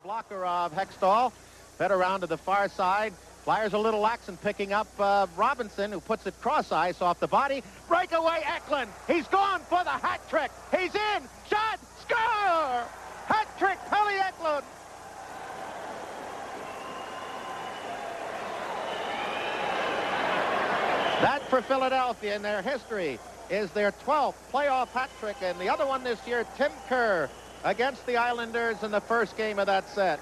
blocker of Hextall. Fed around to the far side. Flyers a little lax in picking up Robinson, who puts it cross ice off the body. Breakaway Eklund. He's gone for the hat trick. He's in. Shot. Score. Hat trick. Pelle Eklund. That for Philadelphia in their history is their 12th playoff hat trick, and the other one this year, Tim Kerr against the Islanders in the first game of that set.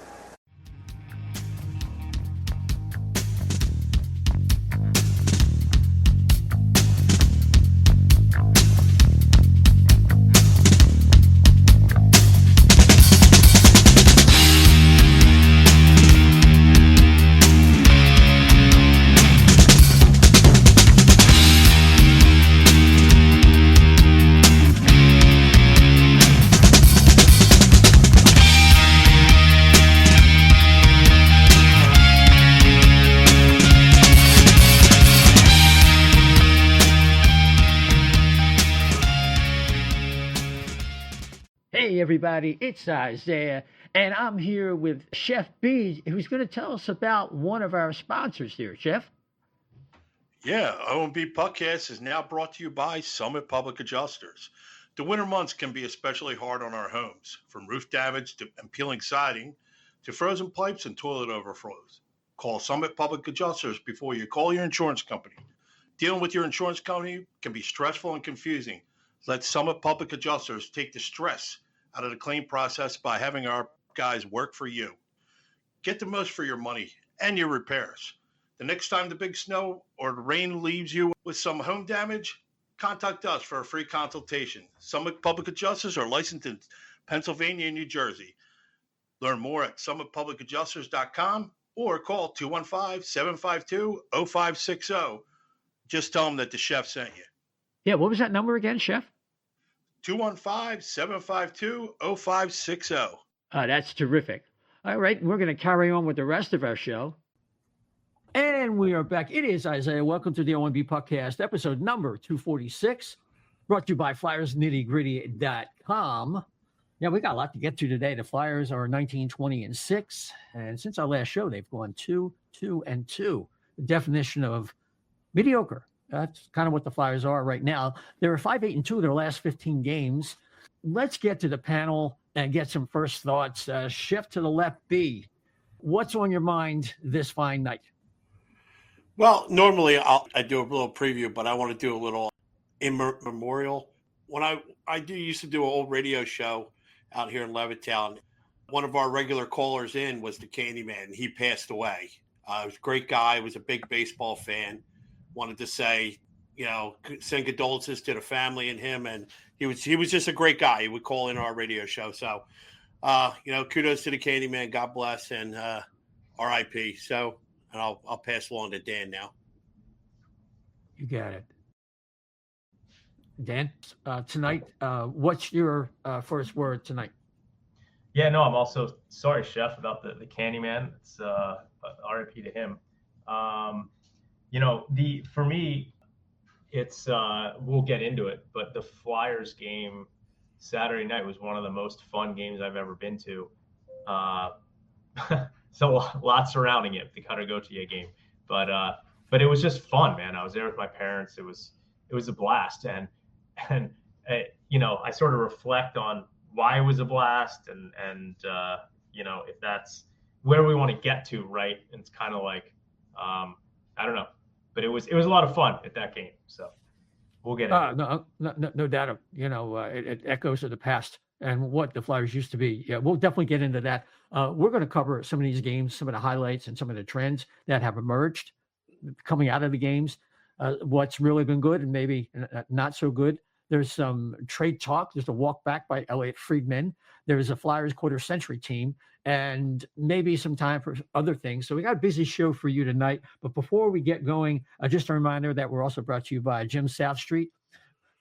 Hey everybody, it's Isaiah, and I'm here with Chef B, who's going to tell us about one of our sponsors here. Chef? Yeah, O&B Puckcast is now brought to you by Summit Public Adjusters. The winter months can be especially hard on our homes, from roof damage and peeling siding to frozen pipes and toilet overflows. Call Summit Public Adjusters before you call your insurance company. Dealing with your insurance company can be stressful and confusing. Let Summit Public Adjusters take the stress out of the claim process by having our guys work for you. Get the most for your money and your repairs. The next time the big snow or the rain leaves you with some home damage, contact us for a free consultation. Summit Public Adjusters are licensed in Pennsylvania and New Jersey. Learn more at summitpublicadjusters.com or call 215-752-0560. Just tell them that the chef sent you. Yeah, what was that number again, Chef? 215-752-0560. That's terrific. All right, we're going to carry on with the rest of our show. And we are back. It is Isaiah. Welcome to the O&B Puckcast, episode number 246, brought to you by FlyersNittyGritty.com. Yeah, we got a lot to get to today. The Flyers are 19-20-6, and since our last show, they've gone 2-2-2. The definition of mediocre. That's kind of what the Flyers are right now. They're 5-8-2 their last 15 games. Let's get to the panel and get some first thoughts. Shift to the left, B. What's on your mind this fine night? Well, normally I do a little preview, but I want to do a little in memorial. When I used to do an old radio show out here in Levittown. One of our regular callers in was the Candyman. He passed away. He was a great guy. He was a big baseball fan. Wanted to say, send condolences to the family and him. And he was just a great guy. He would call in our radio show. So, kudos to the Candyman. God bless and R.I.P. So, and I'll pass along to Dan now. You got it. Dan, tonight, what's your first word tonight? Yeah, no, I'm also sorry, Chef, about the Candyman. It's R.I.P. to him. For me, it's we'll get into it, but the Flyers game Saturday night was one of the most fun games I've ever been to. So a lot surrounding it, the Cutter Gauthier game, but it was just fun, man. I was there with my parents. It was a blast, and I sort of reflect on why it was a blast, and if that's where we want to get to, right? And it's kind of like I don't know. But it was a lot of fun at that game, so we'll get into it. No doubt. It echoes of the past and what the Flyers used to be. Yeah, we'll definitely get into that. We're going to cover some of these games, some of the highlights, and some of the trends that have emerged coming out of the games. What's really been good and maybe not so good. There's some trade talk. There's a walk back by Elliot Friedman. There's a Flyers quarter-century team, and maybe some time for other things. So we got a busy show for you tonight. But before we get going, just a reminder that we're also brought to you by Jim South Street.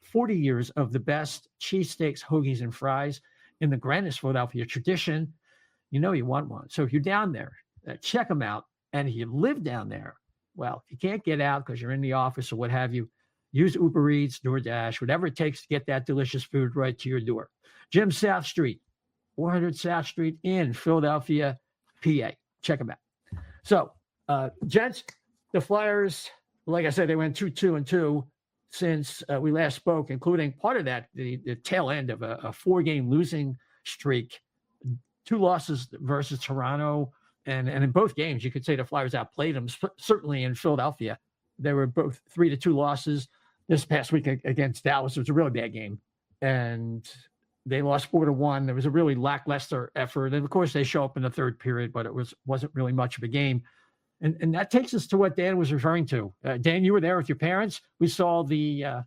40 years of the best cheesesteaks, hoagies, and fries in the grandest Philadelphia tradition. You know you want one. So if you're down there, check them out. And if you live down there, well, if you can't get out because you're in the office or what have you, use Uber Eats, DoorDash, whatever it takes to get that delicious food right to your door. Jim South Street, 400 South Street in Philadelphia, PA. Check them out. So, gents, the Flyers, like I said, they went 2-2-2 since we last spoke, including part of that, the tail end of a 4-game losing streak, 2 losses versus Toronto. And in both games, you could say the Flyers outplayed them. Certainly in Philadelphia, they were both 3-2 losses. This past week against Dallas, it was a really bad game. And they lost 4-1. There was a really lackluster effort. And of course, they show up in the third period, but it wasn't really much of a game. And that takes us to what Dan was referring to. Dan, you were there with your parents. We saw the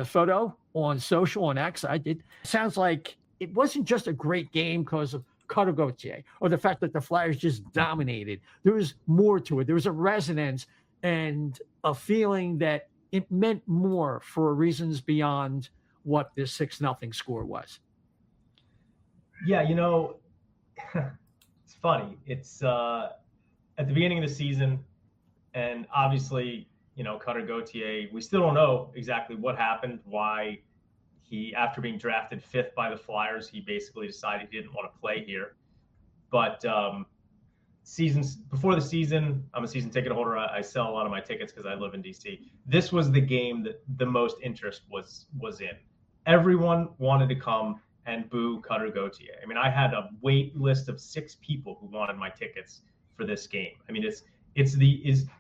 photo on social, on X. I did. Sounds like it wasn't just a great game because of Cutter Gauthier or the fact that the Flyers just dominated. There was more to it. There was a resonance and a feeling that it meant more for reasons beyond what this 6-0 score was. Yeah, it's funny. It's at the beginning of the season, and obviously, Cutter Gauthier, we still don't know exactly what happened, why he, after being drafted 5th by the Flyers, he basically decided he didn't want to play here. But seasons before the season, I'm a season ticket holder. I sell a lot of my tickets because I live in DC. This was the game that the most interest was in. Everyone wanted to come and boo Cutter Gauthier. I mean, I had a wait list of 6 people who wanted my tickets for this game. I mean, is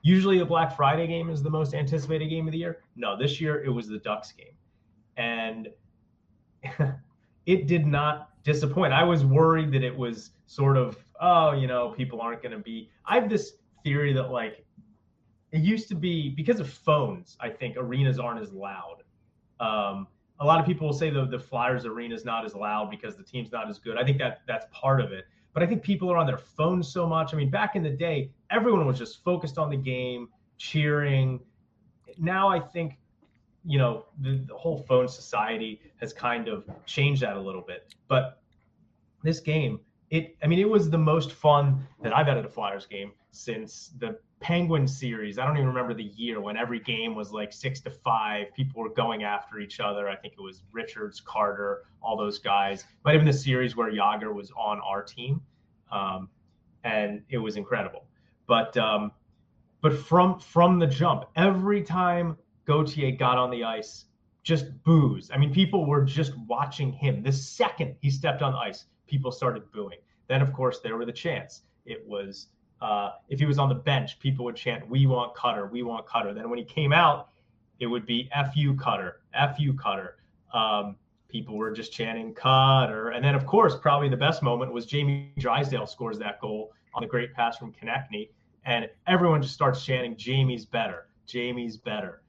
usually a Black Friday game is the most anticipated game of the year. No, this year it was the Ducks game. And it did not disappoint. I was worried that it was sort of, people aren't going to be. I have this theory that, like, it used to be because of phones, I think arenas aren't as loud. A lot of people will say the Flyers arena is not as loud because the team's not as good. I think that's part of it. But I think people are on their phones so much. I mean, back in the day, everyone was just focused on the game, cheering. Now I think, the whole phone society has kind of changed that a little bit. But this game, it was the most fun that I've had at a Flyers game since the Penguin series. I don't even remember the year when every game was like 6-5. People were going after each other. I think it was Richards, Carter, all those guys. Might have been the series where Jágr was on our team, and it was incredible. But from the jump, every time Gauthier got on the ice, just boos. I mean, people were just watching him. The second he stepped on the ice, people started booing. Then, of course, there were the chants. It was if he was on the bench, people would chant, "We want Cutter, we want Cutter." Then when he came out, it would be "F you, Cutter, F you, Cutter." People were just chanting Cutter. And then, of course, probably the best moment was Jamie Drysdale scores that goal on the great pass from Konechny, and everyone just starts chanting, "Jamie's better, Jamie's better."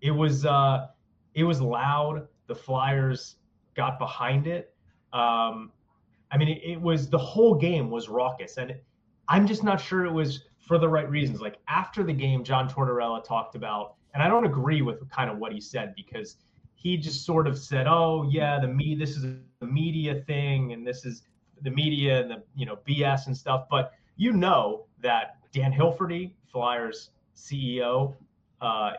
It was loud. The Flyers got behind it. It was, the whole game was raucous, and I'm just not sure it was for the right reasons. Like, after the game, John Tortorella talked about, and I don't agree with kind of what he said, because he just sort of said, "Oh yeah, this is a media thing, and this is the media and the BS and stuff." But that Dan Hilferty, Flyers CEO,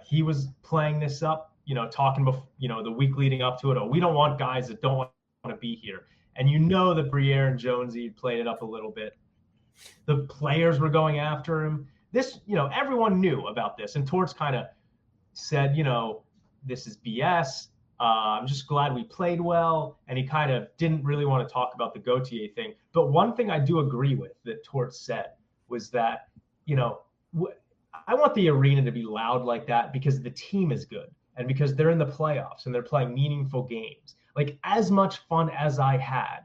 he was playing this up, talking before, the week leading up to it. "Oh, we don't want guys that don't want to be here." And that Briere and Jonesy played it up a little bit. The players were going after him. This, everyone knew about this. And Torts kind of said, "This is BS. I'm just glad we played well." And he kind of didn't really want to talk about the Gauthier thing. But one thing I do agree with that Torts said was that, I want the arena to be loud like that because the team is good and because they're in the playoffs and they're playing meaningful games. Like, as much fun as I had,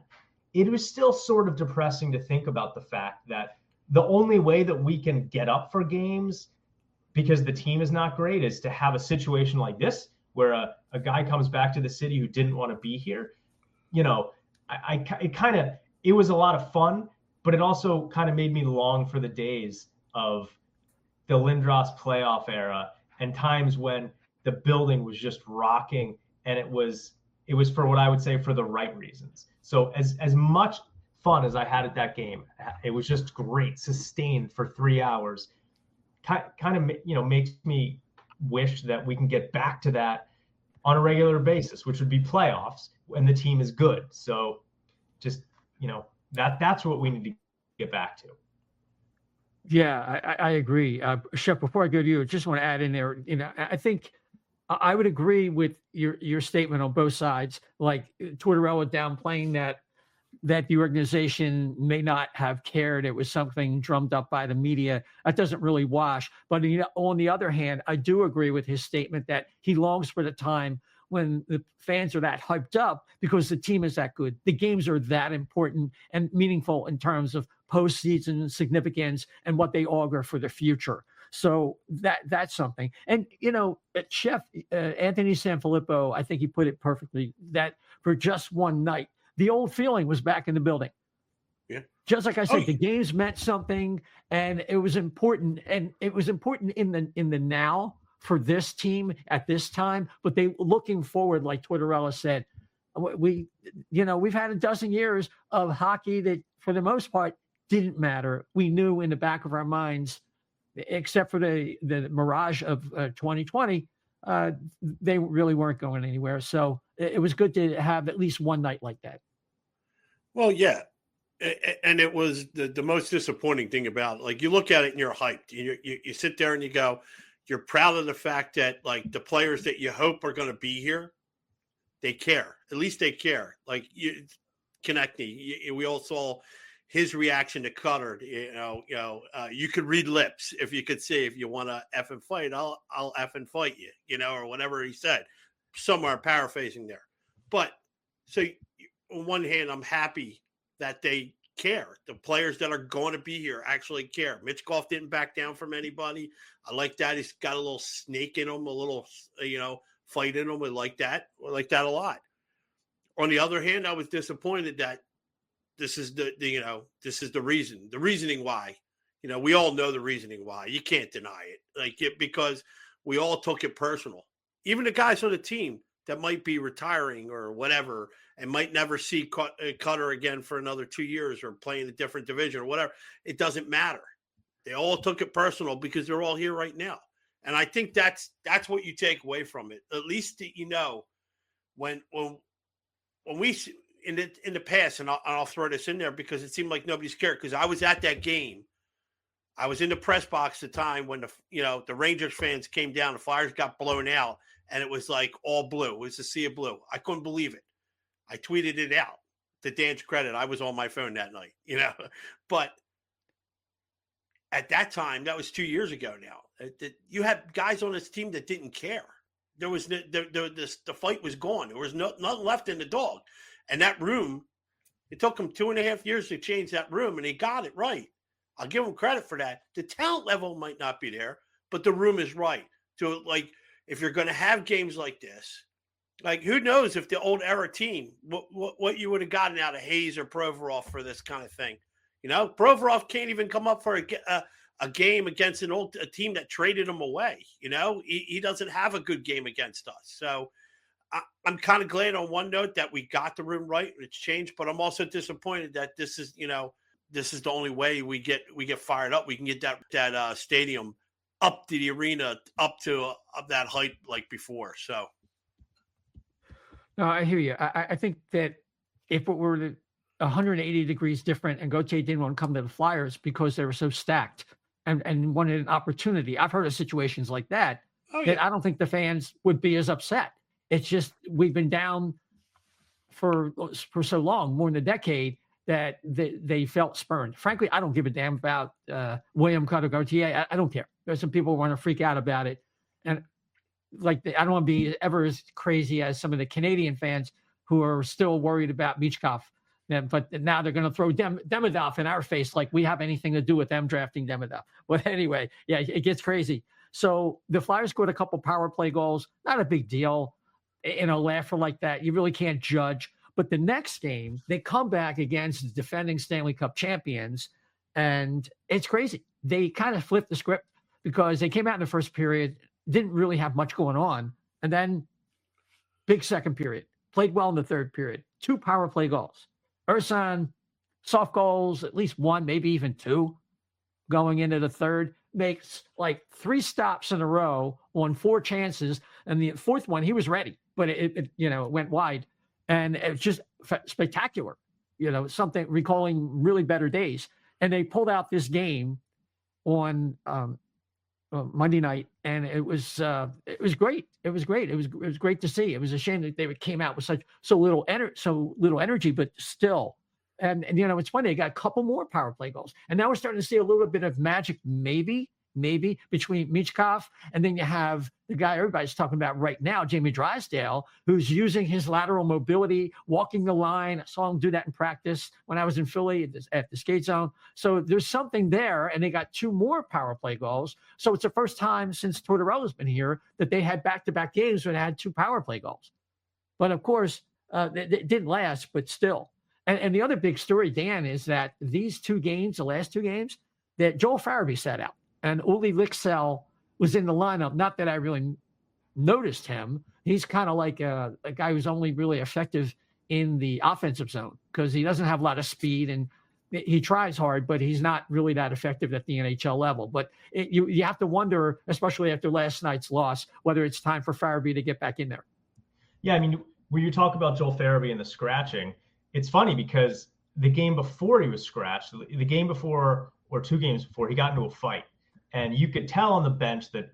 it was still sort of depressing to think about the fact that the only way that we can get up for games because the team is not great is to have a situation like this where a guy comes back to the city who didn't want to be here. It was a lot of fun, but it also kind of made me long for the days of the Lindros playoff era and times when the building was just rocking, and it was for what I would say for the right reasons. So as much fun as I had at that game, it was just great, sustained for 3 hours. Kind of makes me wish that we can get back to that on a regular basis, which would be playoffs when the team is good. So just, that's what we need to get back to. Yeah, I agree. Chef, before I go to you, I just want to add in there, I think I would agree with your statement on both sides, like Tortorella downplaying that the organization may not have cared. It was something drummed up by the media. That doesn't really wash. But on the other hand, I do agree with his statement that he longs for the time when the fans are that hyped up because the team is that good. The games are that important and meaningful in terms of postseason significance and what they augur for the future. So that's something. And, Chef Anthony Sanfilippo, I think he put it perfectly, that for just one night, the old feeling was back in the building. Yeah. Just like I said, the games meant something, and it was important. And it was important in the now for this team at this time. But they looking forward, like Tortorella said, we've had a dozen years of hockey that, for the most part, didn't matter. We knew in the back of our minds, except for the mirage of 2020, they really weren't going anywhere. So it was good to have at least one night like that. Well, yeah. And it was the most disappointing thing about it. Like, you look at it and you're hyped. You sit there and you go, you're proud of the fact that, like, the players that you hope are going to be here, they care. At least they care. Like, Konechny, we all saw his reaction to Cutter. You could read lips if you could say, if you want to effing fight, I'll effing fight you, or whatever he said. Somewhere paraphrasing there. But so on one hand, I'm happy that they care. The players that are going to be here actually care. Mitchkov didn't back down from anybody. I like that. He's got a little snake in him, a little, fight in him. I like that. I like that a lot. On the other hand, I was disappointed that this is this is the reasoning why. We all know the reasoning why. You can't deny it. Because we all took it personal. Even the guys on the team that might be retiring or whatever and might never see Cutter again for another 2 years or play in a different division or whatever, it doesn't matter. They all took it personal because they're all here right now. And I think that's what you take away from it. At least, when we in the past, and I'll throw this in there because it seemed like nobody's cared, because I was at that game. I was in the press box at the time when the Rangers fans came down, the Flyers got blown out, and it was like all blue. It was a sea of blue. I couldn't believe it. I tweeted it out. To Dan's credit, I was on my phone that night, But at that time, that was 2 years ago now, you had guys on this team that didn't care. There was the fight was gone. There was nothing left in the dog. And that room, it took him 2.5 years to change that room, and he got it right. I'll give him credit for that. The talent level might not be there, but the room is right. So, like, if you're going to have games like this, like, who knows if the old era team, what you would have gotten out of Hayes or Provorov for this kind of thing. Provorov can't even come up for a game against a team that traded him away. He doesn't have a good game against us. So I'm kind of glad on one note that we got the room right and it's changed, but I'm also disappointed that this is the only way we get fired up. We can get that stadium up to the arena, up to that height like before. So. No, I hear you. I think that if it were 180 degrees different and Gauthier didn't want to come to the Flyers because they were so stacked and wanted an opportunity, I've heard of situations like that, that I don't think the fans would be as upset. It's just we've been down for so long, more than a decade, that they felt spurned. Frankly, I don't give a damn about William Cutter Gauthier. I don't care. There's some people who want to freak out about it. And I don't want to be ever as crazy as some of the Canadian fans who are still worried about Michkov. But now they're going to throw Demidov in our face like we have anything to do with them drafting Demidov. But anyway, yeah, it gets crazy. So the Flyers scored a couple power play goals. Not a big deal. Laugher like that, you really can't judge. But the next game, they come back against the defending Stanley Cup champions, and it's crazy. They kind of flipped the script because they came out in the first period, didn't really have much going on, and then big second period. Played well in the third period. 2 power play goals. Ursan, soft goals, at least 1, maybe even 2, going into the third. Makes like 3 stops in a row on 4 chances, and the fourth one, he was ready. but it went wide, and it's just spectacular. Something recalling really better days. And they pulled out this game on Monday night, and it was great. It was great. It was great to see. It was a shame that they came out with so little energy, but still. And it's funny. They got a couple more power play goals, and now we're starting to see a little bit of magic, maybe between Michkov, and then you have the guy everybody's talking about right now, Jamie Drysdale, who's using his lateral mobility, walking the line. I saw him do that in practice when I was in Philly at the skate zone. So there's something there, and they got 2 more power play goals. So it's the first time since Tortorella's been here that they had back-to-back games where they had 2 power play goals. But of course, it didn't last, but still. And the other big story, Dan, is that these 2 games, the last 2 games, that Joel Farabee sat out. And Uli Lixell was in the lineup. Not that I really noticed him. He's kind of like a guy who's only really effective in the offensive zone because he doesn't have a lot of speed and he tries hard, but he's not really that effective at the NHL level. But you have to wonder, especially after last night's loss, whether it's time for Farabee to get back in there. Yeah, I mean, when you talk about Joel Farabee and the scratching, it's funny because the game before he was scratched, the game before or 2 games before, he got into a fight. And you could tell on the bench that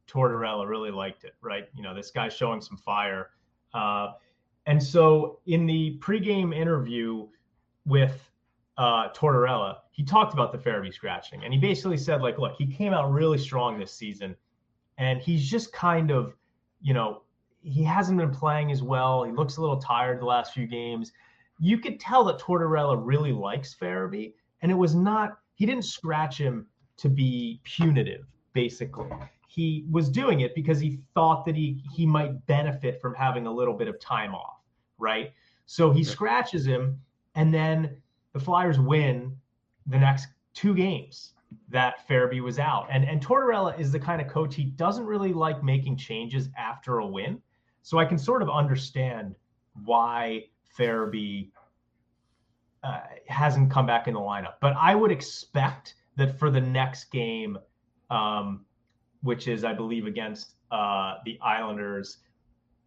Tortorella really liked it, right? This guy's showing some fire. And so in the pregame interview with Tortorella, he talked about the Farabee scratching. And he basically said, look, he came out really strong this season. And he's just kind of, he hasn't been playing as well. He looks a little tired the last few games. You could tell that Tortorella really likes Farabee. And he didn't scratch him to be punitive, basically. He was doing it because he thought that he might benefit from having a little bit of time off, right? So he scratches him, and then the Flyers win the next 2 games that Farabee was out. And Tortorella is the kind of coach, he doesn't really like making changes after a win. So I can sort of understand why Farabee hasn't come back in the lineup. But I would expect that for the next game, which is, I believe, against the Islanders,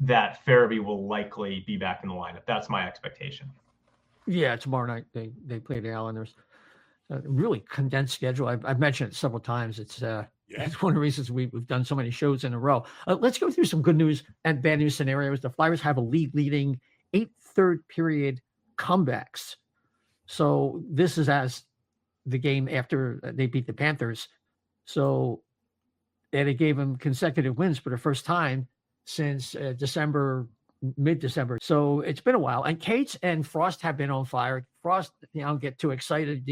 that Farabee will likely be back in the lineup. That's my expectation. Yeah, tomorrow night they play the Islanders. Really condensed schedule. I've mentioned it several times. It's one of the reasons we've done so many shows in a row. Let's go through some good news and bad news scenarios. The Flyers have a leading 8 third-period comebacks. So this is as the game after they beat the Panthers. So and it gave them consecutive wins for the first time since mid-December. So it's been a while. And Cates and Frost have been on fire. Frost, don't get too excited.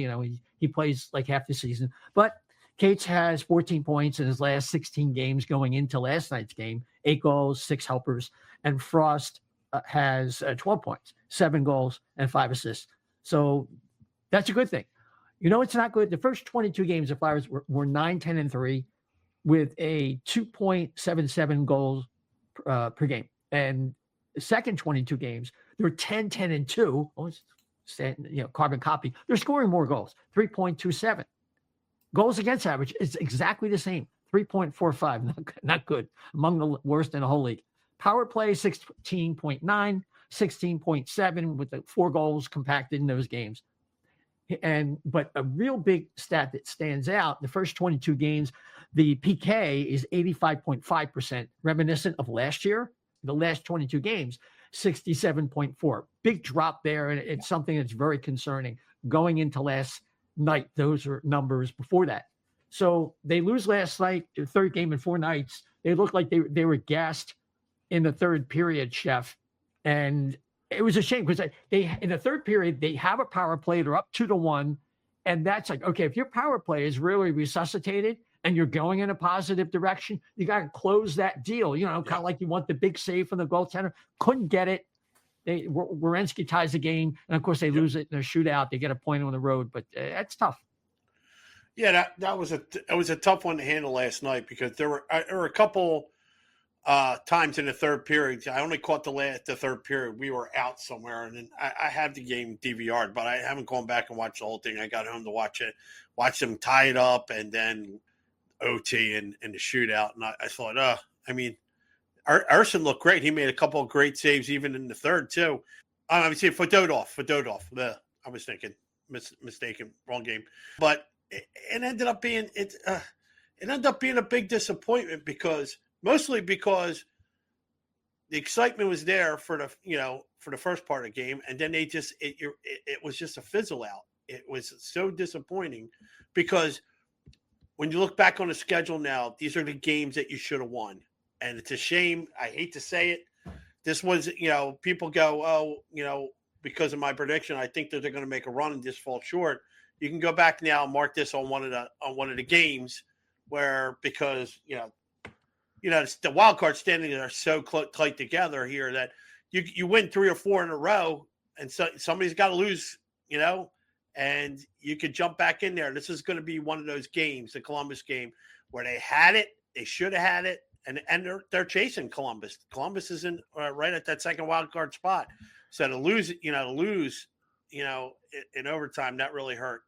He plays like half the season. But Cates has 14 points in his last 16 games going into last night's game, 8 goals, 6 helpers. And Frost has 12 points, 7 goals, and 5 assists. So that's a good thing. It's not good. The first 22 games, the Flyers were 9-10-3 with a 2.77 goals per game. And the second 22 games, they're 10-10-2. Carbon copy. They're scoring more goals, 3.27. Goals against average is exactly the same, 3.45. Not good. Among the worst in the whole league. Power play, 16.9, 16.7 with the 4 goals compacted in those games. But a real big stat that stands out, the first 22 games, the PK is 85.5%, reminiscent of last year. The last 22 games, 67.4. Big drop there, and it's something that's very concerning. Going into last night, those are numbers before that. So they lose last night, the third game in 4 nights. They looked like they were gassed in the third period, Chef. And it was a shame because they in the third period, they have a power play. They're up 2-1. And that's like, okay, if your power play is really resuscitated and you're going in a positive direction, you got to close that deal. Kind of like you want the big save from the goaltender. Couldn't get it. Werenski ties the game. And of course, they lose it in a shootout. They get a point on the road, but that's tough. Yeah, that was a tough one to handle last night because there were a couple times in the third period. I only caught the third period. We were out somewhere, and then I have the game DVR'd, but I haven't gone back and watched the whole thing. I got home to watch them tie it up, and then OT and the shootout. And I thought, Erson looked great. He made a couple of great saves even in the third too. I'm saying Fedotov. I was thinking mistaken, wrong game. But it ended up being it ended up being a big disappointment mostly because the excitement was there for the first part of the game, and then it was just a fizzle out. It was so disappointing because when you look back on the schedule now, these are the games that you should have won. And it's a shame. I hate to say it. This was, people go, because of my prediction, I think that they're going to make a run and just fall short. You can go back now and mark this on one of the games because the wild card standings are so tight together here that you win 3 or 4 in a row, and so somebody's got to lose, and you could jump back in there. This is going to be one of those games, the Columbus game, where they had it, they should have had it, and they're chasing Columbus. Columbus is in right at that second wild card spot. So to lose, in overtime, that really hurt.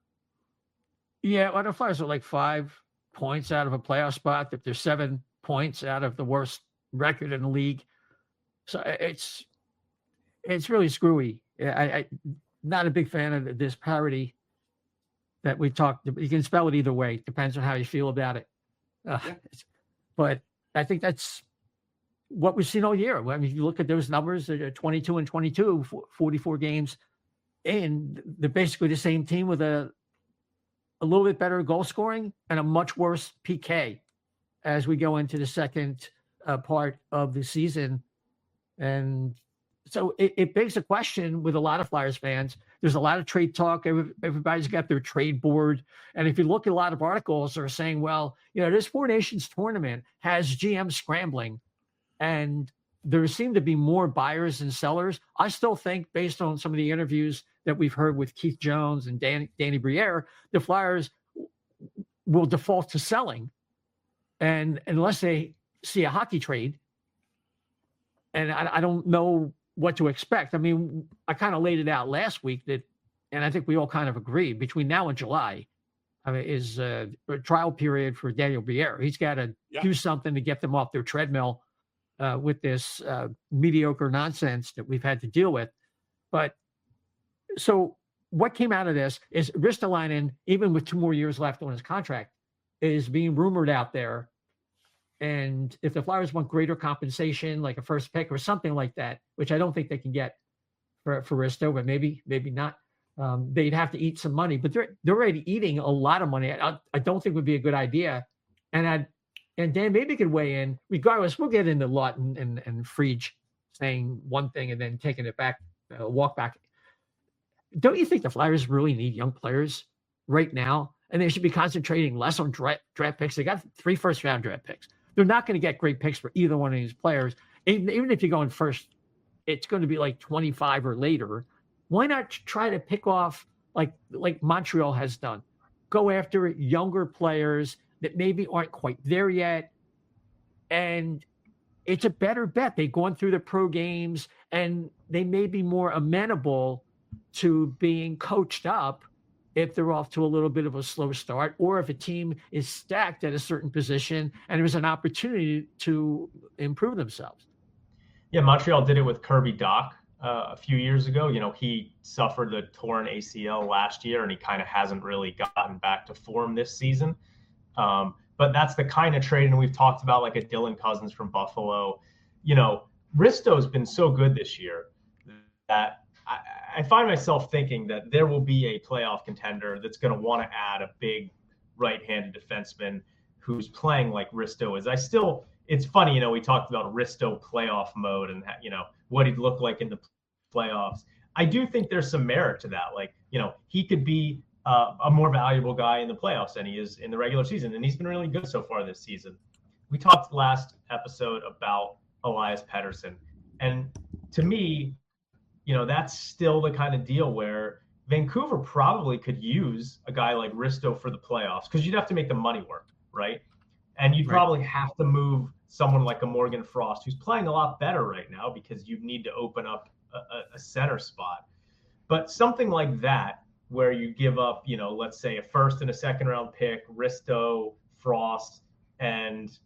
Yeah, well, the Flyers are like 5 points out of a playoff spot. If they're 7 points out of the worst record in the league, so it's really screwy. I not a big fan of this parity that we talked. You can spell it either way. Depends on how you feel about it. But I think that's what we've seen all year. I mean, if you look at those numbers, 22 and 22, 44 games, and they're basically the same team with a little bit better goal scoring and a much worse PK as we go into the second part of the season. And so it begs a question with a lot of Flyers fans. There's a lot of trade talk. Everybody's got their trade board. And if you look at a lot of articles that are saying, well, this Four Nations tournament has GM scrambling, and there seem to be more buyers than sellers. I still think, based on some of the interviews that we've heard with Keith Jones and Danny Briere, the Flyers will default to selling. And unless they see a hockey trade, and I don't know what to expect. I mean, I kind of laid it out last week and I think we all kind of agree, between now and July, is a trial period for Daniel Briere. He's got to do something to get them off their treadmill with this mediocre nonsense that we've had to deal with. But so what came out of this is Ristolainen, even with 2 more years left on his contract, is being rumored out there. And if the Flyers want greater compensation, like a first pick or something like that, which I don't think they can get for Risto, but maybe not, they'd have to eat some money. But they're already eating a lot of money. I don't think would be a good idea. And Dan maybe could weigh in. Regardless, we'll get into Laughton and Friedge saying one thing and then taking it back, walk back. Don't you think the Flyers really need young players right now? And they should be concentrating less on draft picks. They got 3 first-round draft picks. They're not going to get great picks for either one of these players. Even if you're going first, it's going to be like 25 or later. Why not try to pick off like Montreal has done? Go after younger players that maybe aren't quite there yet. And it's a better bet. They've gone through the pro games, and they may be more amenable to being coached up if they're off to a little bit of a slow start, or if a team is stacked at a certain position and there's an opportunity to improve themselves. Yeah, Montreal did it with Kirby Dach a few years ago. He suffered a torn ACL last year, and he kind of hasn't really gotten back to form this season. But that's the kind of trade, and we've talked about like a Dylan Cousins from Buffalo. Risto's been so good this year that I find myself thinking that there will be a playoff contender that's going to want to add a big right-handed defenseman who's playing like Risto is. It's funny, we talked about Risto playoff mode and, what he'd look like in the playoffs. I do think there's some merit to that. Like, he could be a more valuable guy in the playoffs than he is in the regular season. And he's been really good so far this season. We talked last episode about Elias Pettersson. And to me, that's still the kind of deal where Vancouver probably could use a guy like Risto for the playoffs, because you'd have to make the money work, right? And you'd probably have to move someone like a Morgan Frost, who's playing a lot better right now, because you need to open up a center spot. But something like that, where you give up, let's say a first and a second round pick, Risto, Frost, and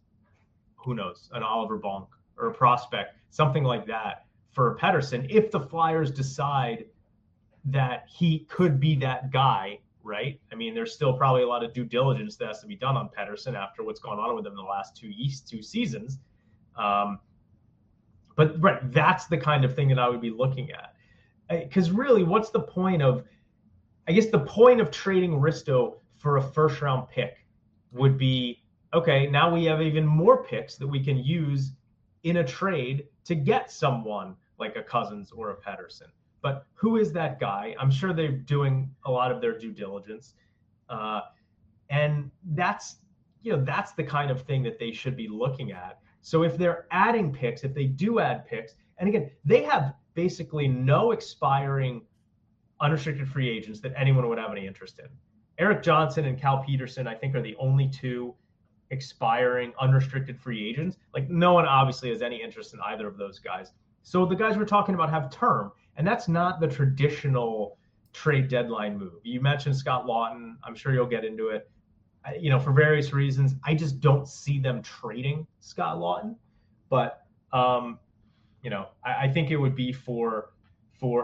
who knows, an Oliver Bonk, or a prospect, something like that for Pettersson, if the Flyers decide that he could be that guy, right? I mean, there's still probably a lot of due diligence that has to be done on Pettersson after what's gone on with him in the last two seasons. But right, that's the kind of thing that I would be looking at. Because really, what's the point of, I guess the point of trading Risto for a first round pick would be, okay, now we have even more picks that we can use in a trade to get someone like a Cousins or a Pettersson. But who is that guy? I'm sure they're doing a lot of their due diligence. And that's the kind of thing that they should be looking at. So if they're adding picks, if they do add picks, and again, they have basically no expiring unrestricted free agents that anyone would have any interest in. Eric Johnson and Cal Peterson, I think, are the only two expiring unrestricted free agents. Like, no one obviously has any interest in either of those guys. So the guys we're talking about have term, and that's not the traditional trade deadline move. You mentioned Scott Laughton. I'm sure you'll get into it. For various reasons, I just don't see them trading Scott Laughton. But, I think it would be for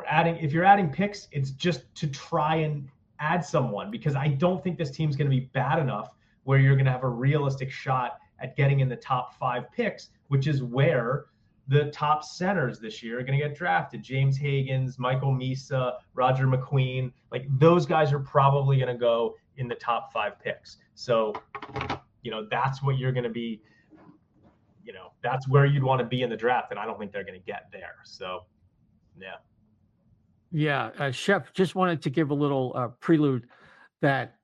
adding, if you're adding picks, it's just to try and add someone, because I don't think this team's going to be bad enough where you're going to have a realistic shot at getting in the top 5 picks, which is where the top centers this year are going to get drafted. James Higgins, Michael Misa, Roger McQueen, like those guys are probably going to go in the top 5 picks. So, that's what you're going to be, that's where you'd want to be in the draft. And I don't think they're going to get there. So, yeah. Yeah. Shep, just wanted to give a little prelude that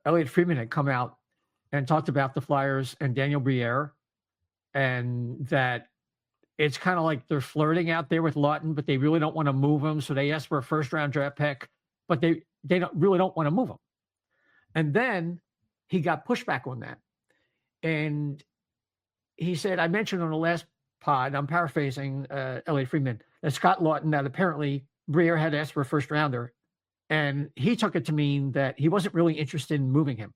Elliot Friedman had come out and talked about the Flyers and Daniel Briere, and that it's kind of like they're flirting out there with Laughton, but they really don't want to move him. So they asked for a first-round draft pick, but they really don't want to move him. And then he got pushback on that. And he said, I mentioned on the last pod, I'm paraphrasing Elliot Friedman, that Scott Laughton, that apparently Briere had asked for a first-rounder, and he took it to mean that he wasn't really interested in moving him.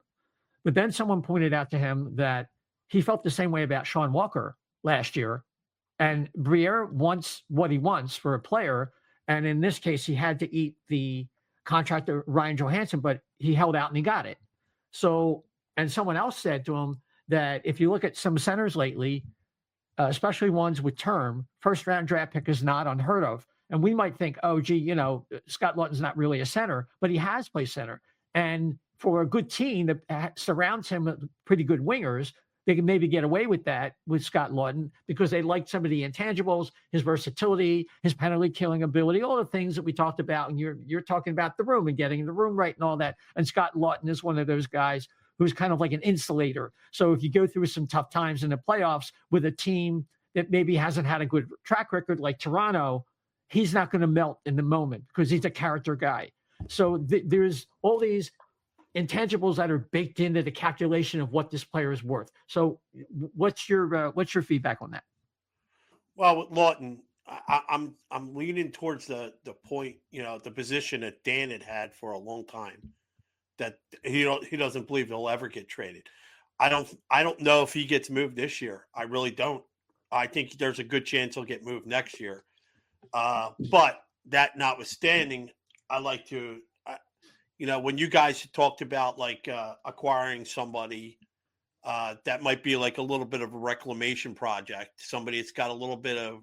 But then someone pointed out to him that he felt the same way about Sean Walker last year. And Briere wants what he wants for a player. And in this case, he had to eat the contract of Ryan Johansson, but he held out and he got it. So, and someone else said to him that if you look at some centers lately, especially ones with term, first round draft pick is not unheard of. And we might think, oh, gee, Scott Laughton's not really a center, but he has played center. And for a good team that surrounds him with pretty good wingers, they can maybe get away with that with Scott Laughton because they like some of the intangibles, his versatility, his penalty killing ability, all the things that we talked about. And you're talking about the room and getting the room right and all that. And Scott Laughton is one of those guys who's kind of like an insulator. So if you go through some tough times in the playoffs with a team that maybe hasn't had a good track record like Toronto, he's not going to melt in the moment because he's a character guy. So there's all these intangibles that are baked into the calculation of what this player is worth. So what's your feedback on that? Well, with Laughton, I'm leaning towards the point, the position that Dan had for a long time, that he doesn't believe he'll ever get traded. I don't know if he gets moved this year. I really don't. I think there's a good chance he'll get moved next year. But that notwithstanding, I like to, when you guys talked about like acquiring somebody that might be like a little bit of a reclamation project, somebody that's got a little bit of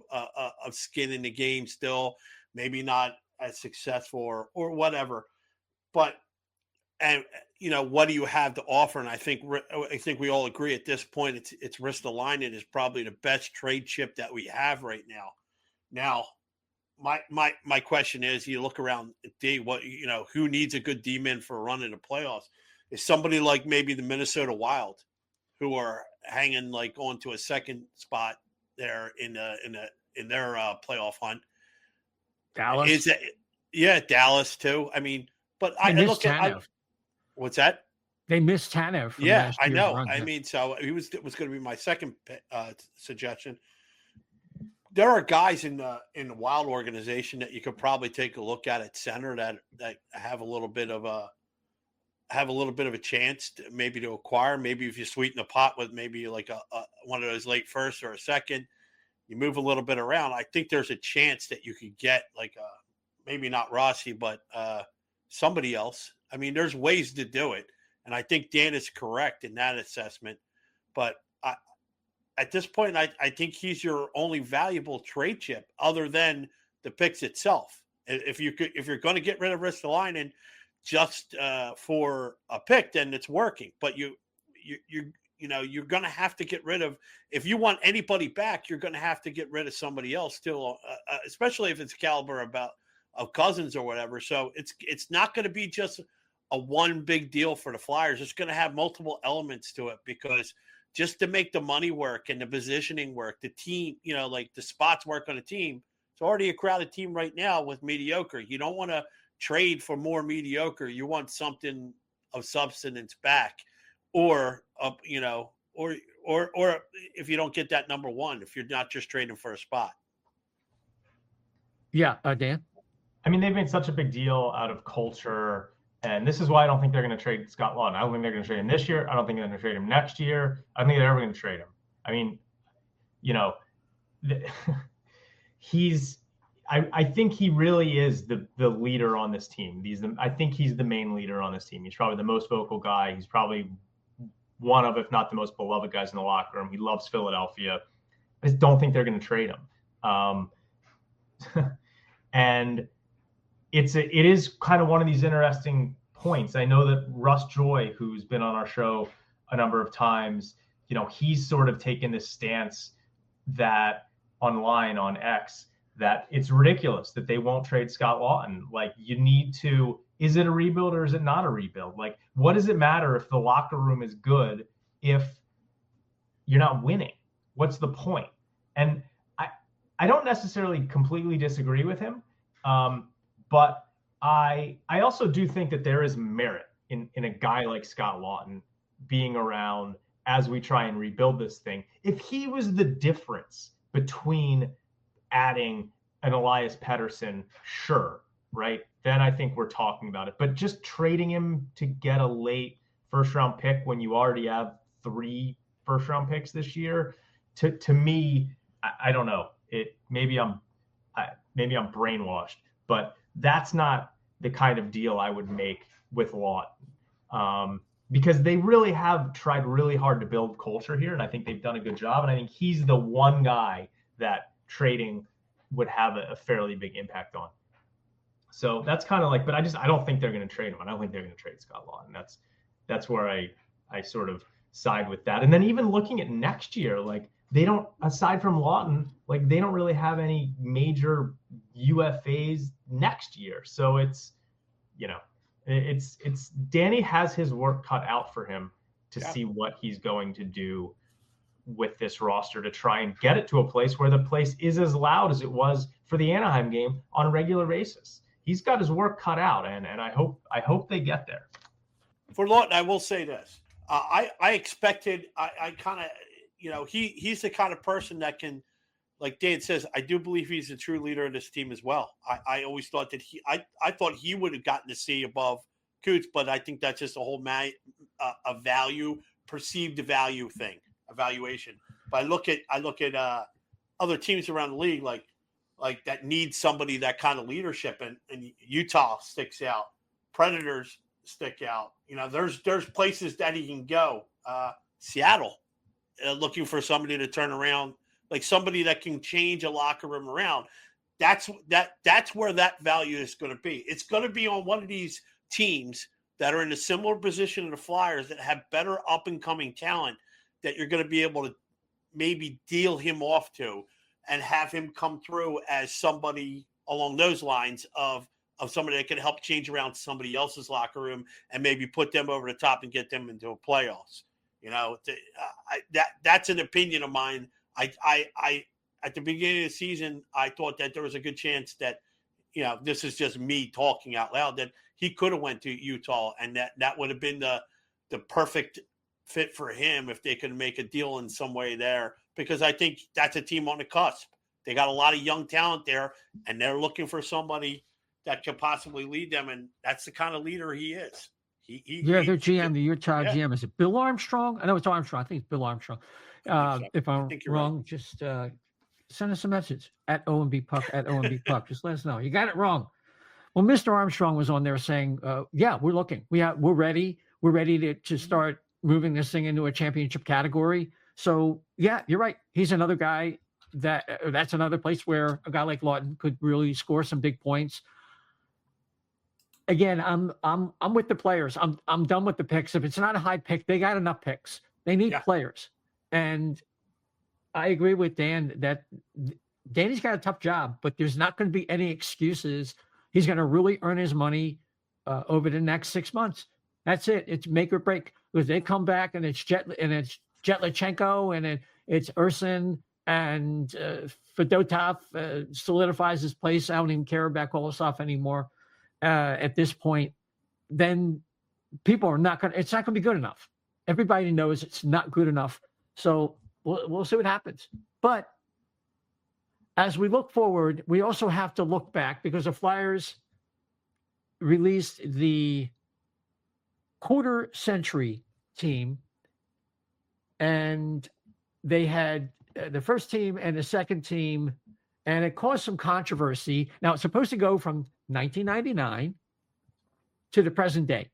skin in the game still, maybe not as successful or whatever, but what do you have to offer? And I think we all agree at this point it's Ristolainen is probably the best trade chip that we have right now. Now, my question is, you look around D, who needs a good D-man for a run in the playoffs? Is somebody like maybe the Minnesota Wild, who are hanging like onto a second spot there in their playoff hunt. Dallas, Dallas too. I mean, but I look at what's that? They missed Tanev. Yeah, I know. I mean, so it was going to be my second suggestion. There are guys in the Wild organization that you could probably take a look at center that have a little bit of a chance to acquire. Maybe if you sweeten the pot with maybe like a one of those late first or a second, you move a little bit around, I think there's a chance that you could get like maybe not Rossi, but somebody else. I mean, there's ways to do it. And I think Dan is correct in that assessment. But at this point, I think he's your only valuable trade chip other than the picks itself. If you're going to get rid of Ristolainen just for a pick, then it's working. But you're going to have to get rid of, if you want anybody back, you're going to have to get rid of somebody else too, especially if it's caliber of Cousins or whatever. So it's not going to be just a one big deal for the Flyers. It's going to have multiple elements to it, because just to make the money work and the positioning work, the team, like the spots work on a team, it's already a crowded team right now with mediocre. You don't want to trade for more mediocre. You want something of substance back, or or if you don't get that number one, if you're not just trading for a spot. Yeah, Dan. I mean, they've made such a big deal out of culture, and this is why I don't think they're going to trade Scott Laughton. I don't think they're going to trade him this year. I don't think they're going to trade him next year. I don't think they're ever going to trade him. I mean, I think he really is the leader on this team. I think he's the main leader on this team. He's probably the most vocal guy. He's probably one of, if not the most beloved guys in the locker room. He loves Philadelphia. I just don't think they're going to trade him. And it is kind of one of these interesting points. I know that Russ Joy, who's been on our show a number of times, he's sort of taken this stance that online on X, that it's ridiculous that they won't trade Scott Laughton. Like, you need to, is it a rebuild or is it not a rebuild? Like, what does it matter if the locker room is good if you're not winning? What's the point? And I don't necessarily completely disagree with him. But I also do think that there is merit in a guy like Scott Laughton being around as we try and rebuild this thing. If he was the difference between adding an Elias Pettersson, sure, right? Then I think we're talking about it. But just trading him to get a late first-round pick when you already have 3 first-round picks this year, to me, I don't know. Maybe I'm brainwashed, but that's not the kind of deal I would make with Laughton, because they really have tried really hard to build culture here, and I think they've done a good job. And I think he's the one guy that trading would have a fairly big impact on. So that's kind of like, but I don't think they're going to trade him. I don't think they're going to trade Scott Laughton. That's where I sort of side with that. And then even looking at next year, like, they don't, aside from Laughton, like, they don't really have any major UFAs next year. So it's Danny has his work cut out for him to see what he's going to do with this roster to try and get it to a place where the place is as loud as it was for the Anaheim game on a regular basis. He's got his work cut out, and I hope they get there. For Laughton, I will say this. I expected, I kind of, he's the kind of person that can, like Dan says, I do believe he's a true leader of this team as well. I always thought that I thought he would have gotten to see above Coots, but I think that's just a whole perceived value thing, evaluation. But I look at other teams around the league, like that need somebody, that kind of leadership, and Utah sticks out, Predators stick out. There's places that he can go. Seattle, looking for somebody to turn around, like somebody that can change a locker room around. That's where that value is going to be. It's going to be on one of these teams that are in a similar position to the Flyers, that have better up and coming talent, that you're going to be able to maybe deal him off to and have him come through as somebody along those lines of somebody that can help change around somebody else's locker room and maybe put them over the top and get them into a playoffs. That's an opinion of mine. I at the beginning of the season, I thought that there was a good chance that, this is just me talking out loud, that he could have went to Utah, and that would have been the perfect fit for him if they could make a deal in some way there, because I think that's a team on the cusp. They got a lot of young talent there, and they're looking for somebody that could possibly lead them, and that's the kind of leader he is. Their GM, the Utah GM, is it Bill Armstrong? I know it's Armstrong. I think it's Bill Armstrong. If I'm wrong, just Send us a message at O&B Puck, at O&B Puck. Just let us know. You got it wrong. Well, Mr. Armstrong was on there saying, yeah, we're looking. We're ready. We're ready to start moving this thing into a championship category. So, yeah, you're right. He's another guy that's another place where a guy like Laughton could really score some big points. Again, I'm with the players. I'm done with the picks. If it's not a high pick, they got enough picks. They need players. And I agree with Dan that Danny's got a tough job, but there's not going to be any excuses. He's going to really earn his money over the next 6 months. That's it. It's make or break. Because they come back and it's Jetlachenko and it's Ursin and Fedotov solidifies his place. I don't even care about Kolosov anymore at this point. Then people are not going to. It's not going to be good enough. Everybody knows it's not good enough. So we'll see what happens. But as we look forward, we also have to look back because the Flyers released the quarter century team, and they had the first team and the second team, and it caused some controversy. Now, it's supposed to go from 1999 to the present day,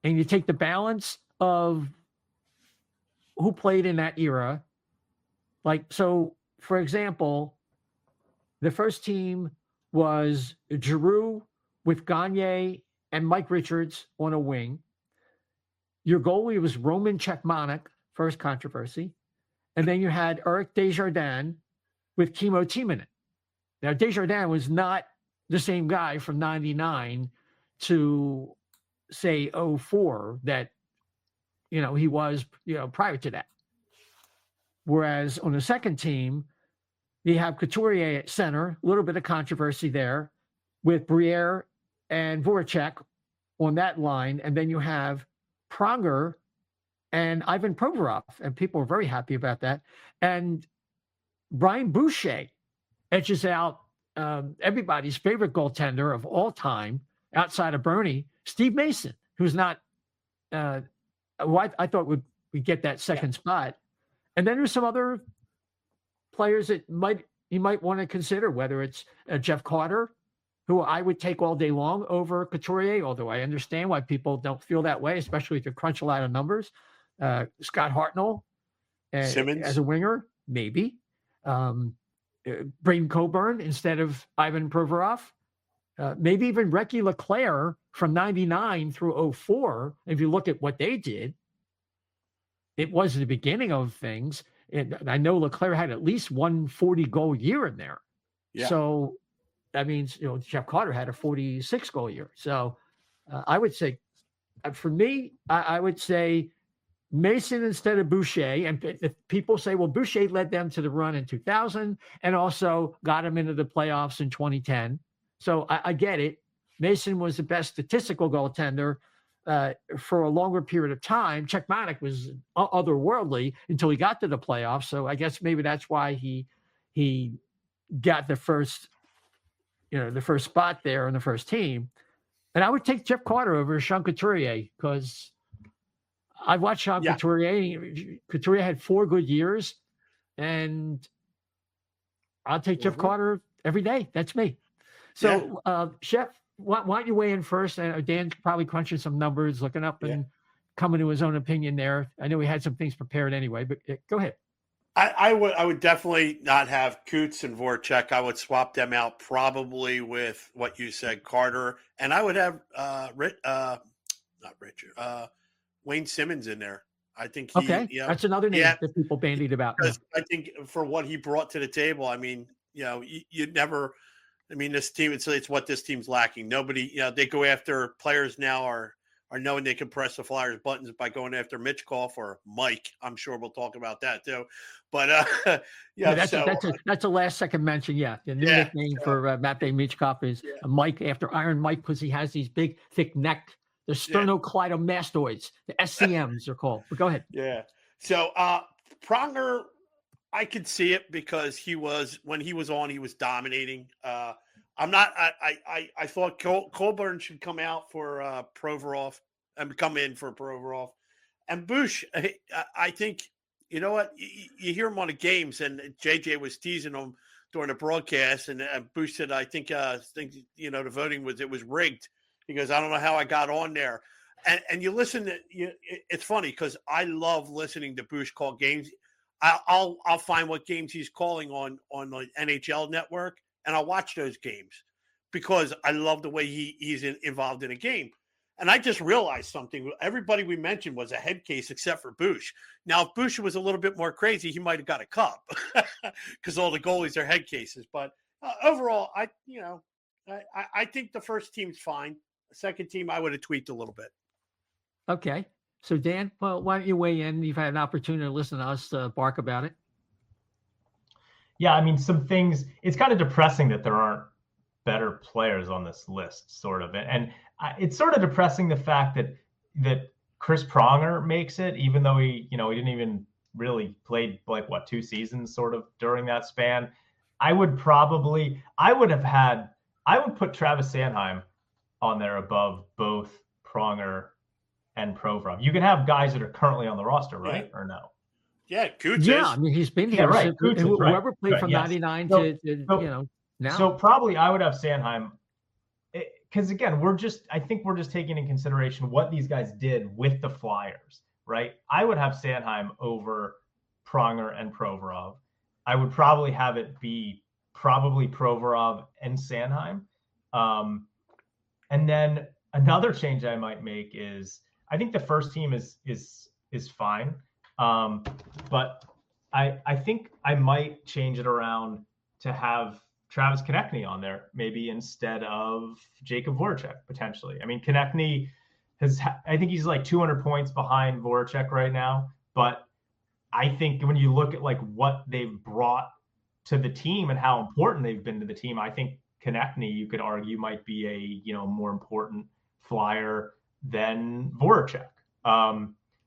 and you take the balance of who played in that era. Like, so, for example, the first team was Giroux with Gagne and Mike Richards on a wing. Your goalie was Roman Czechmanek, first controversy. And then you had Eric Desjardins with Kimmo Timonen. Now, Desjardins was not the same guy from 99 to, say, 04 that, he was, prior to that. Whereas on the second team, you have Couturier at center, a little bit of controversy there with Briere and Voracek on that line. And then you have Pronger and Ivan Provorov, and people are very happy about that. And Brian Boucher edges out everybody's favorite goaltender of all time outside of Bernie, Steve Mason, who's not who I thought would get that second spot. And then there's some other players that you might want to consider, whether it's Jeff Carter, who I would take all day long over Couturier, although I understand why people don't feel that way, especially if you crunch a lot of numbers. Scott Hartnell Simmons as a winger, maybe. Braden Coburn instead of Ivan Provorov. Maybe even Recchi Leclerc from 99 through 04. If you look at what they did, it was the beginning of things. And I know Leclerc had at least one 40-goal year in there. Yeah. So that means, Jeff Carter had a 46-goal year. So I would say, for me, I would say Mason instead of Boucher. And if people say, well, Boucher led them to the run in 2000 and also got them into the playoffs in 2010. So I get it. Mason was the best statistical goaltender for a longer period of time. Czechmanek was otherworldly until he got to the playoffs. So I guess maybe that's why he got the first spot there in the first team. And I would take Jeff Carter over Sean Couturier because I watched Sean Couturier. Couturier had 4 good years, and I'll take Jeff Carter every day. That's me. So, Chef, why don't you weigh in first? Dan's probably crunching some numbers, looking up and coming to his own opinion there. I know he had some things prepared anyway, but go ahead. I would definitely not have Coots and Voracek. I would swap them out probably with what you said, Carter, and I would have Wayne Simmons in there. I think that's another name that people bandied about. I think for what he brought to the table, I mean, you'd never. I mean, this team, it's what this team's lacking. Nobody, they go after players now are knowing they can press the Flyers buttons by going after Mitchkov or Mike. I'm sure we'll talk about that too. But that's a last second mention. Yeah. The new nickname for Matvei Mitchkov is Mike, after Iron Mike, because he has these big, thick neck, the sternocleidomastoids, the SCMs are called. But go ahead. Yeah. So Pronger, I could see it because when he was on, he was dominating. I thought Colburn should come out for Provorov and come in for Provorov. And Bush, I think, You know what? You hear him on the games, and JJ was teasing him during the broadcast, and Bush said, "I think the voting was rigged." He goes, "I don't know how I got on there." And you listen to it's funny because I love listening to Bush call games. I'll find what games he's calling on the NHL network, and I'll watch those games because I love the way he's involved in a game. And I just realized something. Everybody we mentioned was a head case except for Bush. Now, if Bush was a little bit more crazy, he might have got a cup because all the goalies are head cases. But overall, I think the first team's fine. The second team, I would have tweaked a little bit. Okay. So, Dan, well, why don't you weigh in? You've had an opportunity to listen to us bark about it. Yeah, I mean, some things, it's kind of depressing that there aren't better players on this list, sort of. And it's sort of depressing the fact that Chris Pronger makes it, even though he didn't even really played 2 seasons sort of during that span. I would put Travis Sanheim on there above both Pronger and Provorov. You can have guys that are currently on the roster, right? Yeah. Or no? Yeah, Coots Yeah, is. I mean, he's been here. Yeah, right. Whoever played right, from yes. 99 so, to now. So probably I would have Sanheim, because again, I think we're just taking into consideration what these guys did with the Flyers, right? I would have Sanheim over Pronger and Provorov. I would probably have it be probably Provorov and Sanheim. And then another change I might make is I think the first team is fine. But I think I might change it around to have Travis Konechny on there, maybe instead of Jacob Voracek, potentially. I mean, Konechny I think he's like 200 points behind Voracek right now. But I think when you look at what they've brought to the team and how important they've been to the team, I think Konechny, you could argue, might be a more important Flyer than Voracek.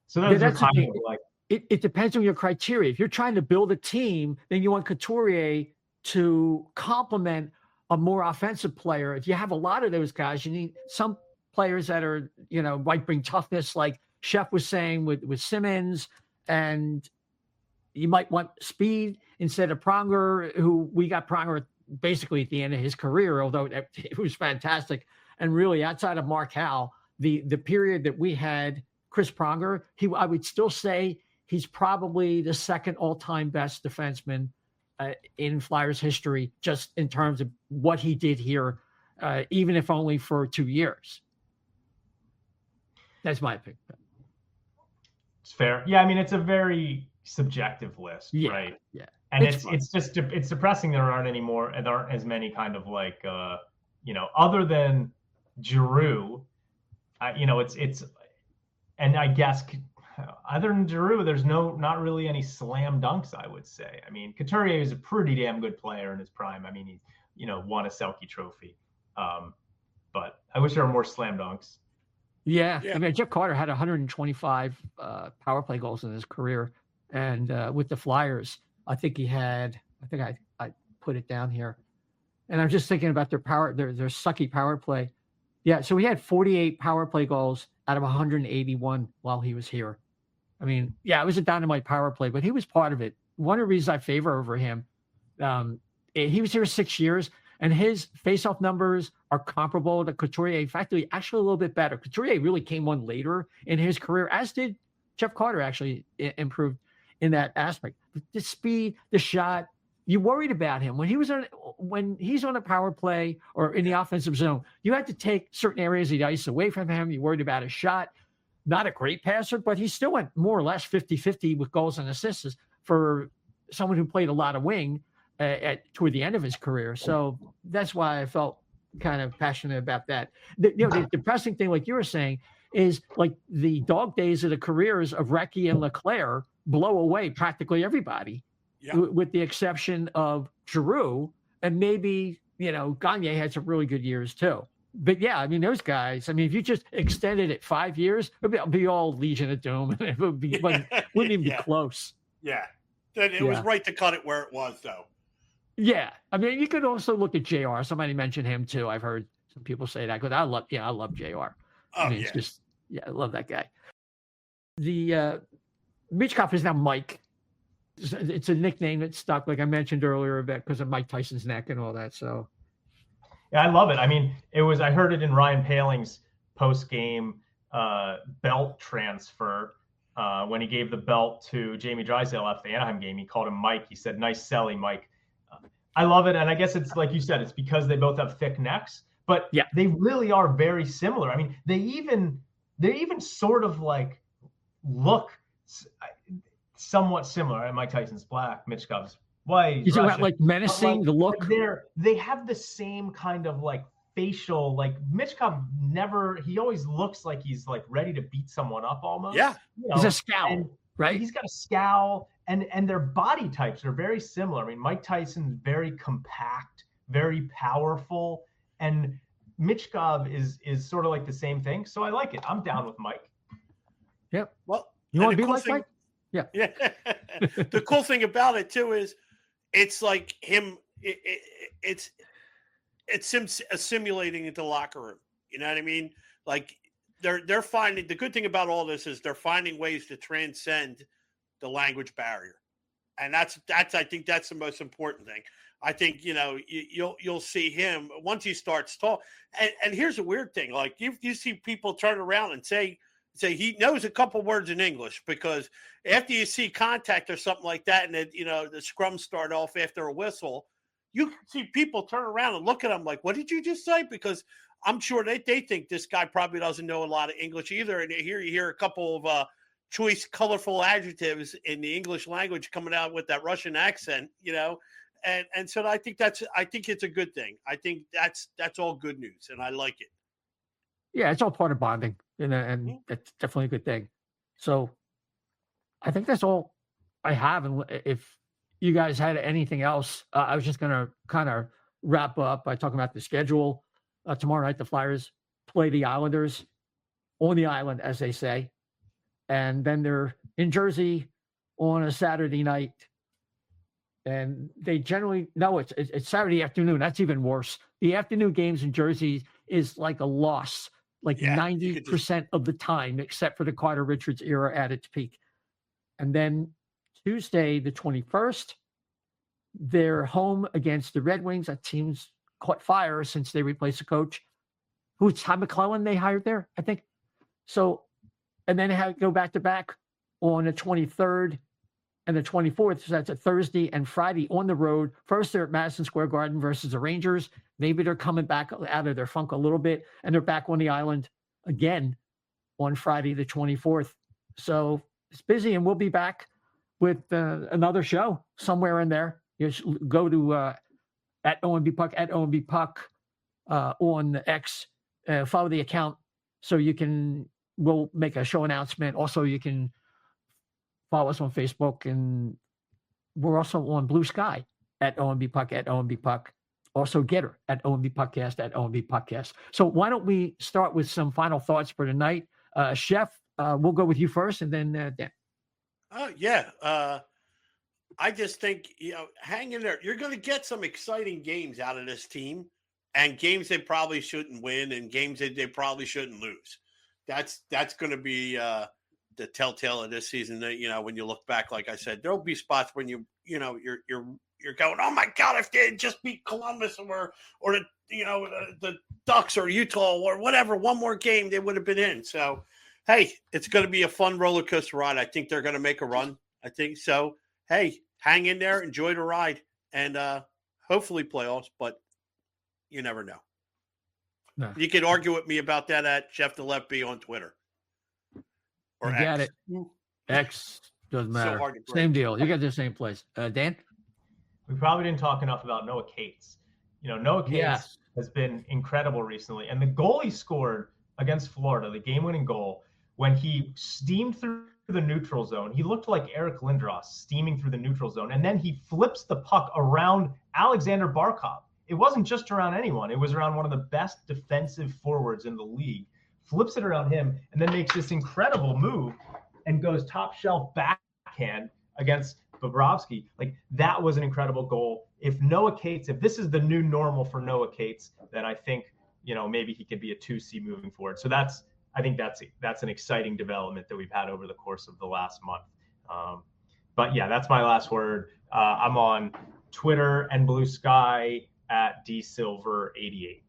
So those are kind of like. It depends on your criteria. If you're trying to build a team, then you want Couturier to complement a more offensive player. If you have a lot of those guys, you need some players that are, might bring toughness, like Chef was saying with Simmons, and you might want speed instead of Pronger, who we got Pronger basically at the end of his career, although it was fantastic. And really, outside of Mark Howe, the period that we had Chris Pronger, I would still say he's probably the second all-time best defenseman in Flyers history, just in terms of what he did here, even if only for 2 years. That's my opinion. It's fair. Yeah, I mean, it's a very subjective list, right? Yeah. And it's depressing there aren't as many kind of other than Giroux, it's and I guess other than Giroux, there's not really any slam dunks, I would say. I mean, Couturier is a pretty damn good player in his prime. I mean, he won a Selke trophy. But I wish there were more slam dunks. Yeah. I mean, Jeff Carter had 125 power play goals in his career. And with the Flyers, I think I put it down here. And I'm just thinking about their sucky power play. Yeah, so he had 48 power play goals out of 181 while he was here. I mean, yeah, it was a dynamite power play, but he was part of it. One of the reasons I favor over him, he was here 6 years, and his faceoff numbers are comparable to Couturier. In fact, actually a little bit better. Couturier really came on later in his career, as did Jeff Carter. Actually improved in that aspect. The speed, the shot. You worried about him when he's on a power play or in the offensive zone. You had to take certain areas of the ice away from him. You worried about his shot. Not a great passer, but he still went more or less 50-50 with goals and assists for someone who played a lot of wing toward the end of his career. So that's why I felt kind of passionate about that. The depressing thing, like you were saying, is like the dog days of the careers of Recchi and Leclerc blow away practically everybody. Yeah. With the exception of Giroux, and maybe, Gagne had some really good years too. But yeah, I mean, those guys, if you just extended it 5 years, it would be all Legion of Doom. It wouldn't even be close. Yeah. It was right to cut it where it was, though. Yeah. I mean, you could also look at JR. Somebody mentioned him too. I've heard some people say that because I love JR. It's I love that guy. The Michkov is now Mike. It's a nickname that stuck, like I mentioned earlier, because of Mike Tyson's neck and all that. So, yeah, I love it. I mean, I heard it in Ryan Paling's post-game belt transfer when he gave the belt to Jamie Drysdale after the Anaheim game. He called him Mike. He said, "Nice selling, Mike." I love it, and I guess it's like you said, it's because they both have thick necks, but yeah, they really are very similar. I mean, they even sort of like look somewhat similar. And Mike Tyson's black, Mitch Gov's white. You talking about like menacing, the look? They have the same kind of like facial, like Mitch Gov he always looks like he's like ready to beat someone up almost. Yeah. He's a scowl, right? He's got a scowl, and their body types are very similar. I mean, Mike Tyson's very compact, very powerful, and Mitch Gov is sort of like the same thing. So I like it. I'm down with Mike. Yep. Well, you want to be like Mike? Yeah. Yeah. The cool thing about it too is it's like him. It's him assimilating into the locker room. You know what I mean? Like they're finding, the good thing about all this is they're finding ways to transcend the language barrier, and that's I think that's the most important thing. I think you'll see him once he starts talking. And here's a weird thing: like you see people turn around and say he knows a couple words in English, because after you see contact or something like that, and the scrums start off after a whistle, you see people turn around and look at him like, "What did you just say?" Because I'm sure they think this guy probably doesn't know a lot of English either. And here you hear a couple of choice, colorful adjectives in the English language coming out with that Russian accent, and so I think it's a good thing. I think that's all good news, and I like it. Yeah, it's all part of bonding, and that's definitely a good thing. So I think that's all I have. And if you guys had anything else, I was just going to kind of wrap up by talking about the schedule. Tomorrow night, the Flyers play the Islanders on the island, as they say. And then they're in Jersey on a Saturday night. And they generally, no, it's Saturday afternoon. That's even worse. The afternoon games in Jersey is like a loss, like 90% of the time, except for the Carter Richards era at its peak. And then Tuesday, the 21st, they're home against the Red Wings. That team's caught fire since they replaced the coach, who's Todd McClellan they hired there, I think. So, and then they have to go back to back on the 23rd and the 24th. So that's a Thursday and Friday on the road. First, they're at Madison Square Garden versus the Rangers. Maybe they're coming back out of their funk a little bit, and they're back on the island again on Friday, the 24th. So it's busy, and we'll be back with another show somewhere in there. You go to at O&B Puck, at O&B Puck on X. Follow the account so we'll make a show announcement. Also, you can follow us on Facebook, and we're also on Blue Sky at O&B Puck, at O&B Puck. Also, Getter at O&B Puckcast, at O&B Puckcast. So why don't we start with some final thoughts for tonight? Chef, we'll go with you first, and then Dan. I just think, hang in there. You're going to get some exciting games out of this team, and games they probably shouldn't win, and games that they probably shouldn't lose. That's going to be the telltale of this season. That when you look back, like I said, there'll be spots when you're going, "Oh my God, if they had just beat Columbus or the Ducks or Utah or whatever, one more game, they would have been in." So, hey, it's going to be a fun roller coaster ride. I think they're going to make a run. I think so. Hey, hang in there, enjoy the ride, and hopefully playoffs, but you never know. No. You can argue with me about that at Chef the Left B on Twitter. Or you got it. X doesn't matter. So same deal. You got the same place. Dan? We probably didn't talk enough about Noah Cates. Noah Cates has been incredible recently. And the goal he scored against Florida, the game-winning goal, when he steamed through the neutral zone, he looked like Eric Lindros steaming through the neutral zone. And then he flips the puck around Alexander Barkov. It wasn't just around anyone. It was around one of the best defensive forwards in the league. Flips it around him and then makes this incredible move and goes top shelf backhand against Bobrovsky. Like, that was an incredible goal. If this is the new normal for Noah Cates, then I think, maybe he could be a 2C moving forward. So I think that's an exciting development that we've had over the course of the last month. But yeah, that's my last word. I'm on Twitter and Blue Sky at dsilver88.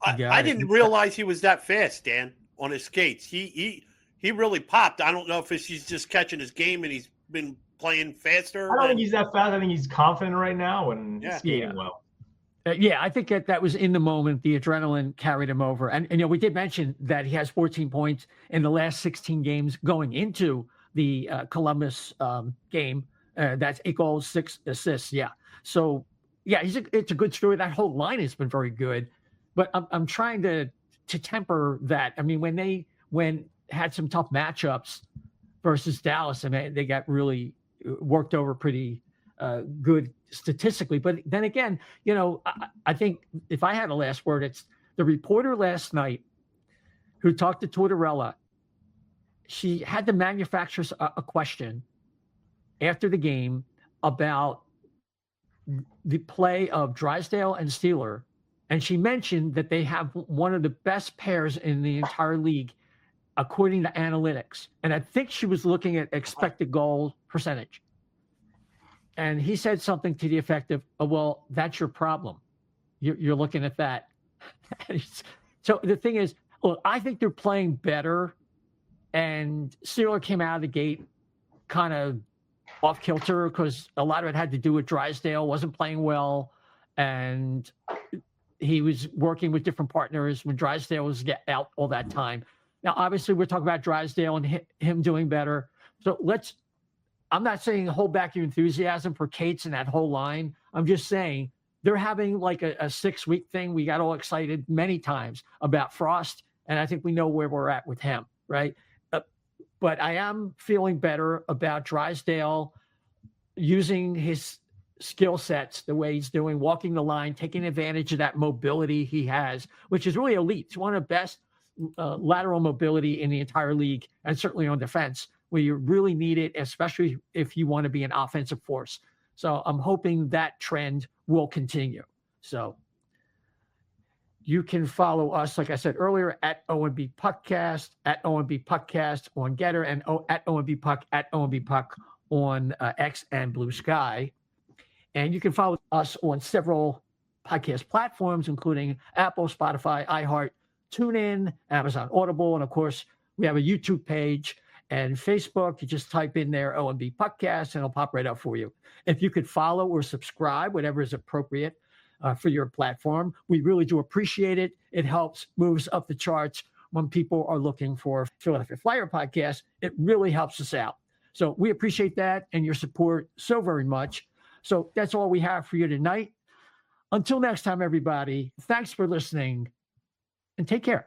I didn't realize he was that fast, Dan, on his skates. He really popped. I don't know if he's just catching his game and he's been playing faster. I don't think he's that fast. I think he's confident right now and he's skating well. I think that was in the moment. The adrenaline carried him over. And we did mention that he has 14 points in the last 16 games going into the Columbus game. That's 8 goals, 6 assists. Yeah. So, yeah, it's a good story. That whole line has been very good. But I'm trying to temper that. I mean, when had some tough matchups versus Dallas, I mean, they got really worked over pretty good statistically. But then again, I think if I had a last word, it's the reporter last night who talked to Tortorella. She had to manufacture a question after the game about the play of Drysdale and Steeler. And she mentioned that they have one of the best pairs in the entire league, according to analytics. And I think she was looking at expected goal percentage. And he said something to the effect of, oh, well, that's your problem. You're looking at that. So the thing is, look, I think they're playing better. And Steeler came out of the gate kind of off kilter because a lot of it had to do with Drysdale wasn't playing well. And he was working with different partners when Drysdale was out all that time. Now, obviously, we're talking about Drysdale and him doing better. So I'm not saying hold back your enthusiasm for Cates and that whole line. I'm just saying they're having like a 6-week thing. We got all excited many times about Frost, and I think we know where we're at with him, right? But I am feeling better about Drysdale using his skill sets the way he's doing, walking the line, taking advantage of that mobility he has, which is really elite. It's one of the best lateral mobility in the entire league, and certainly on defense, where you really need it, especially if you want to be an offensive force. So I'm hoping that trend will continue. So you can follow us, like I said earlier, at O&B Puckcast, at O&B Puckcast on Getter, and at O&B Puck, at O&B Puck on X and Blue Sky. And you can follow us on several podcast platforms, including Apple, Spotify, iHeart, TuneIn, Amazon Audible, and of course, we have a YouTube page and Facebook. You just type in there O&B Puckcast, and it'll pop right up for you. If you could follow or subscribe, whatever is appropriate for your platform, we really do appreciate it. It helps, moves up the charts when people are looking for Philadelphia Flyer podcast. It really helps us out. So we appreciate that and your support so very much. So that's all we have for you tonight. Until next time, everybody, thanks for listening and take care.